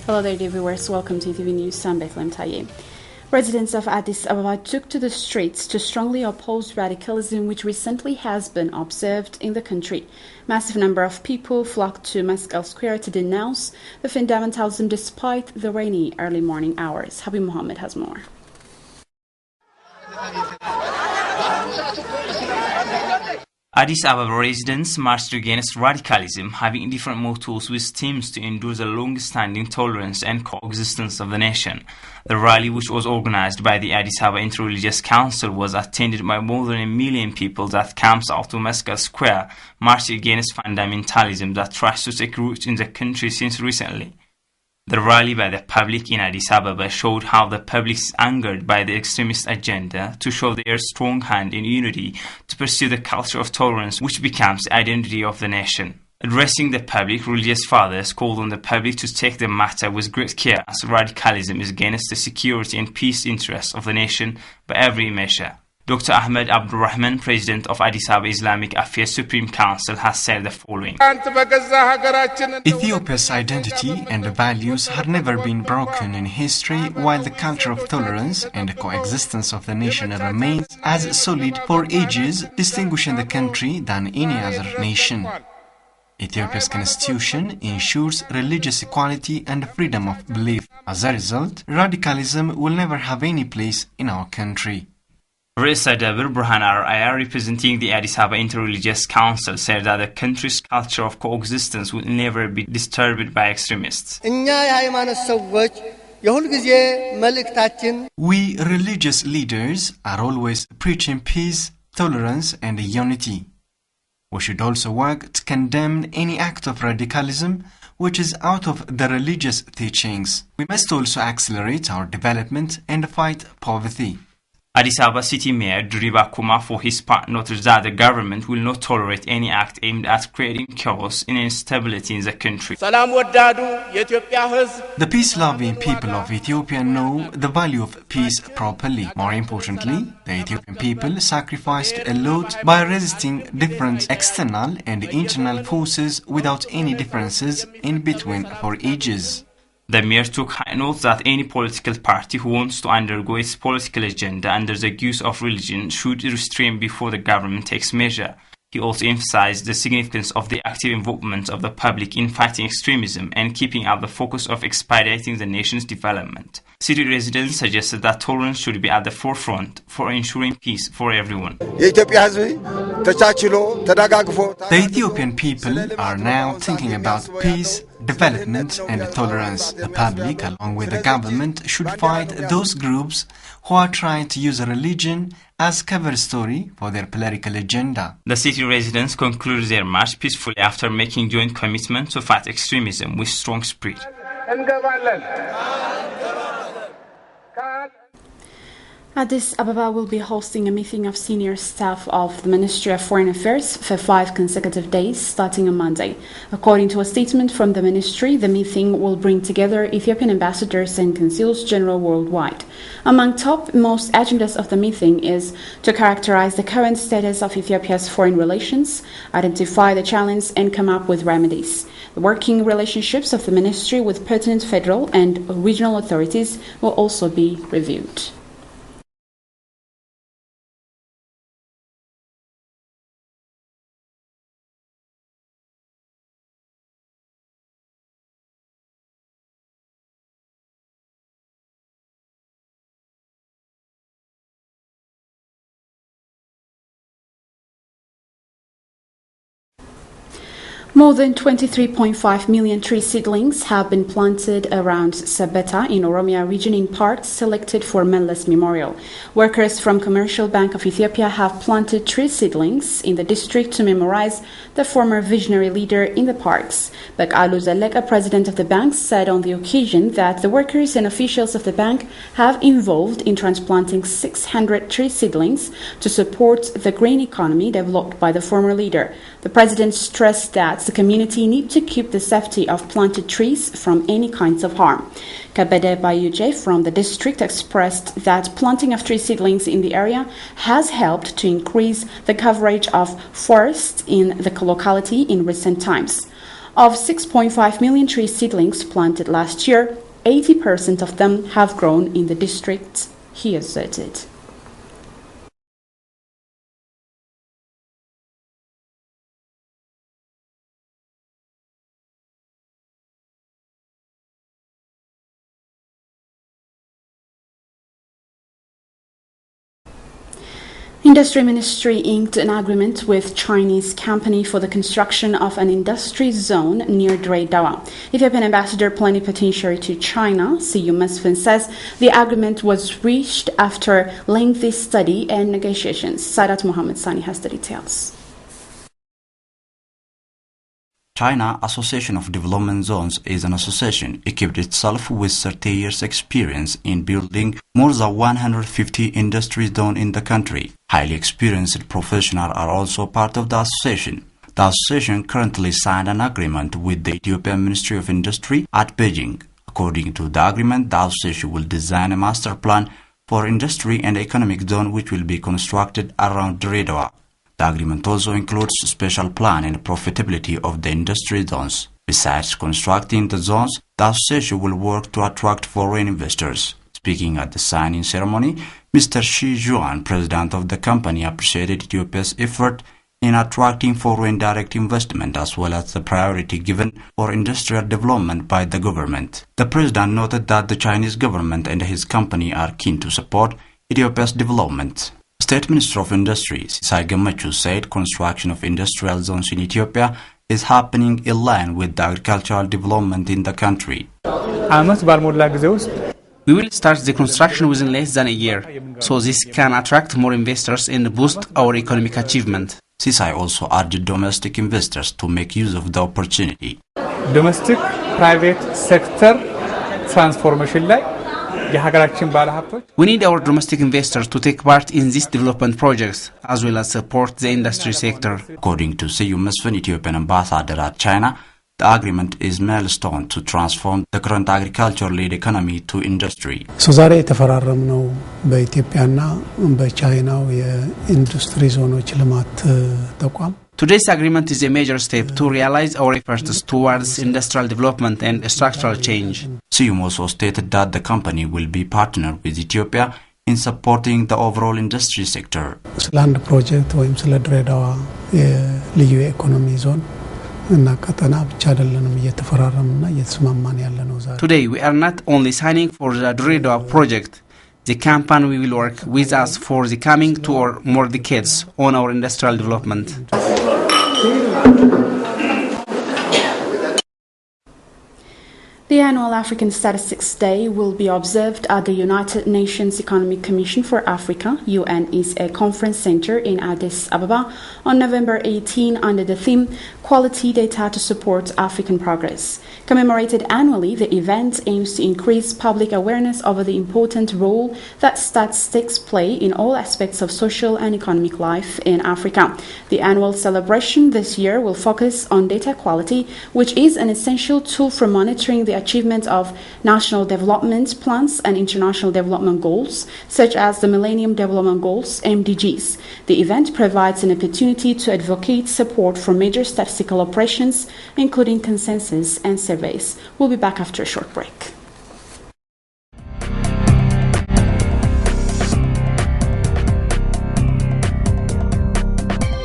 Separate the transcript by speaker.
Speaker 1: Hello there, dear viewers. Welcome to TV News. I'm Bethlehem Taye. Residents of Addis Ababa took to the streets to strongly oppose radicalism, which recently has been observed in the country. Massive number of people flocked to Meskel Square to denounce the fundamentalism despite the rainy early morning hours. Habib Mohammed has more.
Speaker 2: Addis Ababa residents marched against radicalism, having different mottos with themes to endure the long-standing tolerance and coexistence of the nation. The rally, which was organized by the Addis Ababa Interreligious Council, was attended by more than 1 million people that camps out to Meskel Square, marching against fundamentalism that tries to take root in the country since recently. The rally by the public in Addis Ababa showed how the public is angered by the extremist agenda to show their strong hand in unity to pursue the culture of tolerance which becomes the identity of the nation. Addressing the public, religious fathers called on the public to take the matter with great care as radicalism is against the security and peace interests of the nation by every measure. Dr. Ahmed Abdulrahman, President of Addis Ababa Islamic Affairs Supreme Council, has said the following.
Speaker 3: Ethiopia's identity and values have never been broken in history, while the culture of tolerance and the coexistence of the nation remains as solid for ages, distinguishing the country than any other nation. Ethiopia's constitution ensures religious equality and freedom of belief. As a result, radicalism will never have any place in our country.
Speaker 2: Reza Dabir Burhan Araya, representing the Addis Ababa Interreligious Council, said that the country's culture of coexistence will never be disturbed by extremists.
Speaker 3: We religious leaders are always preaching peace, tolerance and unity. We should also work to condemn any act of radicalism which is out of the religious teachings. We must also accelerate our development and fight poverty.
Speaker 2: Addis Ababa City Mayor Diriba Kuma, for his part, noted that the government will not tolerate any act aimed at creating chaos and instability in the country.
Speaker 3: The peace-loving people of Ethiopia know the value of peace properly. More importantly, the Ethiopian people sacrificed a lot by resisting different external and internal forces without any differences in between for ages.
Speaker 2: The mayor took high note that any political party who wants to undergo its political agenda under the guise of religion should restrain before the government takes measure. He also emphasized the significance of the active involvement of the public in fighting extremism and keeping out the focus of expediting the nation's development. City residents suggested that tolerance should be at the forefront for ensuring peace for everyone.
Speaker 3: The Ethiopian people are now thinking about peace, development and tolerance. The public, along with the government, should fight those groups who are trying to use religion as cover story for their political agenda.
Speaker 2: The city residents concluded their march peacefully after making joint commitment to fight extremism with strong spirit.
Speaker 1: Addis Ababa will be hosting a meeting of senior staff of the Ministry of Foreign Affairs for 5 consecutive days, starting on Monday. According to a statement from the ministry, the meeting will bring together Ethiopian ambassadors and consuls general worldwide. Among topmost agendas of the meeting is to characterize the current status of Ethiopia's foreign relations, identify the challenge and come up with remedies. The working relationships of the ministry with pertinent federal and regional authorities will also be reviewed. More than 23.5 million tree seedlings have been planted around Sabeta in Oromia region in parks selected for Mellas Memorial. Workers from Commercial Bank of Ethiopia have planted tree seedlings in the district to memorize the former visionary leader in the parks. Bekalu Zaleka, president of the bank, said on the occasion that the workers and officials of the bank have involved in transplanting 600 tree seedlings to support the green economy developed by the former leader. The president stressed that the community need to keep the safety of planted trees from any kinds of harm. Kabede Bayuje from the district expressed that planting of tree seedlings in the area has helped to increase the coverage of forests in the locality in recent times. Of 6.5 million tree seedlings planted last year, 80% of them have grown in the district, he asserted. Industry Ministry inked an agreement with Chinese company for the construction of an industry zone near Dirree Dawa. Ethiopian Ambassador Plenipotentiary to China, Siyum Mesfin, says the agreement was reached after lengthy study and negotiations. Sadat Mohammed Sani has the details.
Speaker 4: China Association of Development Zones is an association equipped itself with 30 years experience in building more than 150 industry zones in the country. Highly experienced professionals are also part of the association. The association currently signed an agreement with the Ethiopian Ministry of Industry at Beijing. According to the agreement, the association will design a master plan for industry and economic zone which will be constructed around Dirree Dawa. The agreement also includes a special plan and profitability of the industry zones. Besides constructing the zones, the association will work to attract foreign investors. Speaking at the signing ceremony, Mr. Shi Zhuan, president of the company, appreciated Ethiopia's effort in attracting foreign direct investment as well as the priority given for industrial development by the government. The president noted that the Chinese government and his company are keen to support Ethiopia's development. State Minister of Industry, Sisai Gemachu, said construction of industrial zones in Ethiopia is happening in line with the agricultural development in the country.
Speaker 5: We will start the construction within less than a year, so this can attract more investors and boost our economic achievement.
Speaker 4: Sisai also urged domestic investors to make use of the opportunity.
Speaker 6: Domestic private sector transformation
Speaker 5: We need our domestic investors to take part in these development projects as well as support the industry sector.
Speaker 4: According to Siyum Mesfin, Ethiopian ambassador at China, the agreement is a milestone to transform the current agriculture-led economy to industry.
Speaker 7: ዛሬ የተፈራረምነው በኢትዮጵያና በቻይናው የኢንዱስትሪ ዞኖች ልማት ተቋም
Speaker 5: Today's agreement is a major step to realize our efforts towards industrial development and structural change.
Speaker 4: Siyum also stated that the company will be partnered with Ethiopia in supporting the overall industry sector.
Speaker 7: ስለ አንድ ፕሮጀክት ወይም ስለ ድሬዳዋ የልዩ ኢኮኖሚ ዞን እና ቀጠና ብቻ አይደለንም እየተፈራረምና እየተስማማን ያለነው ዛሬ
Speaker 5: Today we are not only signing for the Dirree Dawa project. The company will work with us for the coming 2 or more decades on our industrial development.
Speaker 1: The annual African Statistics Day will be observed at the United Nations Economic Commission for Africa (UNECA) Conference Center in Addis Ababa on November 18 under the theme Quality Data to Support African Progress. Commemorated annually, the event aims to increase public awareness over the important role that statistics play in all aspects of social and economic life in Africa. The annual celebration this year will focus on data quality, which is an essential tool for monitoring the achievement of national development plans and international development goals, such as the Millennium Development Goals, MDGs. The event provides an opportunity to advocate support for major statistical operations, including consensus and surveys. We'll be back after a short break.